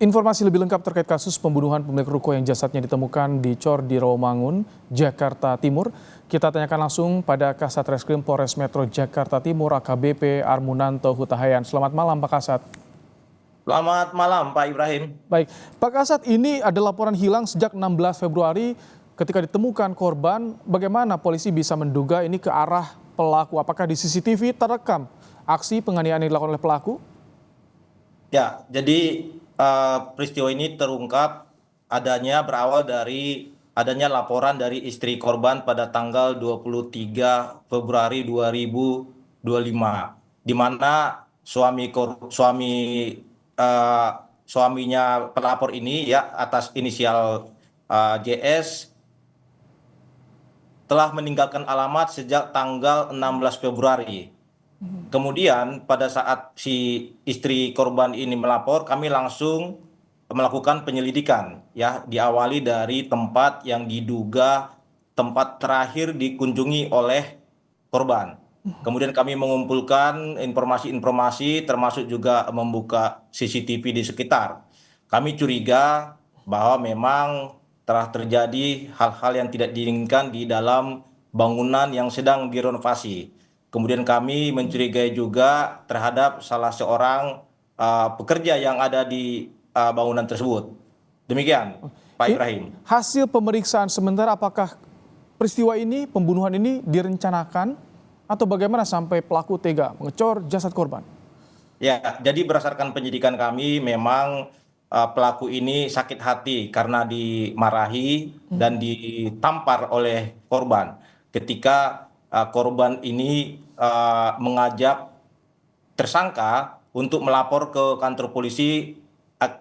Informasi lebih lengkap terkait kasus pembunuhan pemilik ruko yang jasadnya ditemukan di Cor di Rawamangun, Jakarta Timur. Kita tanyakan langsung pada Kasat Reskrim Polres Metro Jakarta Timur AKBP Armunanto Hutahayan. Selamat malam Pak Kasat. Selamat malam Pak Ibrahim. Baik, Pak Kasat, ini ada laporan hilang sejak 16 Februari ketika ditemukan korban. Bagaimana polisi bisa menduga ini ke arah pelaku? Apakah di CCTV terekam aksi penganiayaan yang dilakukan oleh pelaku? Ya, jadi peristiwa ini terungkap berawal dari adanya laporan dari istri korban pada tanggal 23 Februari 2025, di mana suaminya pelapor ini ya atas inisial JS telah meninggalkan alamat sejak tanggal 16 Februari. Kemudian pada saat si istri korban ini melapor, kami langsung melakukan penyelidikan ya, diawali dari tempat yang diduga tempat terakhir dikunjungi oleh korban. Kemudian kami mengumpulkan informasi-informasi termasuk juga membuka CCTV di sekitar. Kami curiga bahwa memang telah terjadi hal-hal yang tidak diinginkan di dalam bangunan yang sedang direnovasi. Kemudian kami mencurigai juga terhadap salah seorang pekerja yang ada di bangunan tersebut. Demikian, Pak Ibrahim. Hasil pemeriksaan sementara, apakah peristiwa ini, pembunuhan ini direncanakan atau bagaimana sampai pelaku tega mengecor jasad korban? Ya, jadi berdasarkan penyidikan kami memang pelaku ini sakit hati karena dimarahi dan ditampar oleh korban ketika korban ini mengajak tersangka untuk melapor ke kantor polisi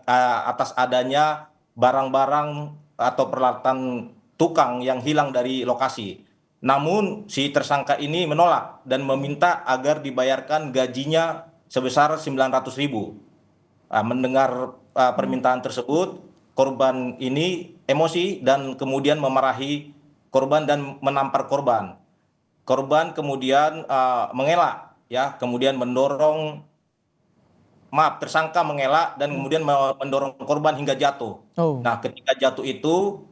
atas adanya barang-barang atau peralatan tukang yang hilang dari lokasi. Namun si tersangka ini menolak dan meminta agar dibayarkan gajinya sebesar 900.000. Mendengar permintaan tersebut, korban ini emosi dan kemudian memarahi korban dan menampar korban. Korban kemudian mengelak, ya, kemudian tersangka mengelak dan kemudian mendorong korban hingga jatuh. Nah, ketika jatuh itu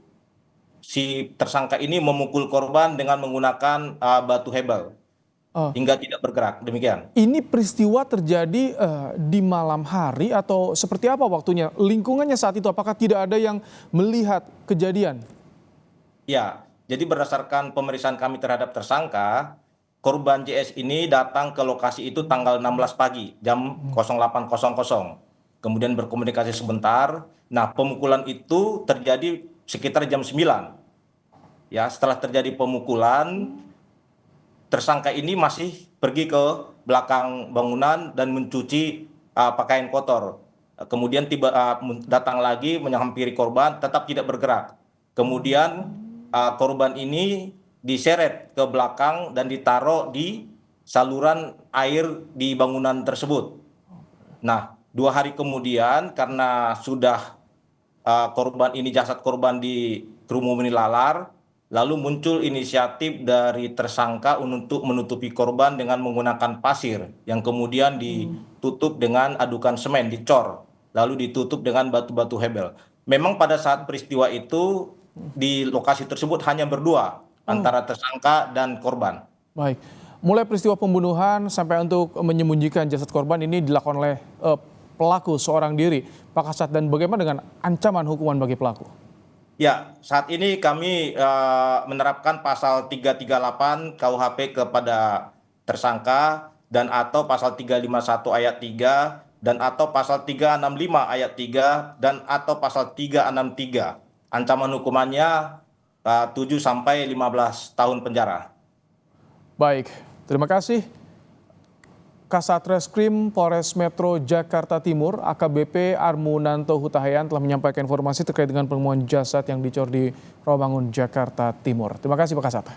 si tersangka ini memukul korban dengan menggunakan batu hebel hingga tidak bergerak. Demikian. Ini peristiwa terjadi di malam hari atau seperti apa waktunya? Lingkungannya saat itu apakah tidak ada yang melihat kejadian? Ya. Jadi berdasarkan pemeriksaan kami terhadap tersangka, korban JS ini datang ke lokasi itu tanggal 16 pagi, jam 08.00. Kemudian berkomunikasi sebentar. Nah, pemukulan itu terjadi sekitar jam 9. Ya, setelah terjadi pemukulan, tersangka ini masih pergi ke belakang bangunan dan mencuci pakaian kotor. Kemudian datang lagi menghampiri korban, tetap tidak bergerak. Kemudian korban ini diseret ke belakang dan ditaruh di saluran air di bangunan tersebut. Nah, 2 hari kemudian karena sudah jasad korban dikerumuni lalar, lalu muncul inisiatif dari tersangka untuk menutupi korban dengan menggunakan pasir yang kemudian ditutup dengan adukan semen, dicor, lalu ditutup dengan batu-batu hebel. Memang pada saat peristiwa itu di lokasi tersebut hanya berdua antara tersangka dan korban. Baik, mulai peristiwa pembunuhan sampai untuk menyembunyikan jasad korban ini dilakukan oleh pelaku seorang diri, Pak Kasat, dan bagaimana dengan ancaman hukuman bagi pelaku? Ya, saat ini kami menerapkan pasal 338 KUHP kepada tersangka dan atau pasal 351 ayat 3 dan atau pasal 365 ayat 3 dan atau pasal 363. Ancaman hukumannya 7 sampai 15 tahun penjara. Baik, terima kasih. Kasat Reskrim Polres Metro Jakarta Timur AKBP Armunanto Hutahayan telah menyampaikan informasi terkait dengan penemuan jasad yang dicor di Rawamangun, Jakarta Timur. Terima kasih Pak Kasat.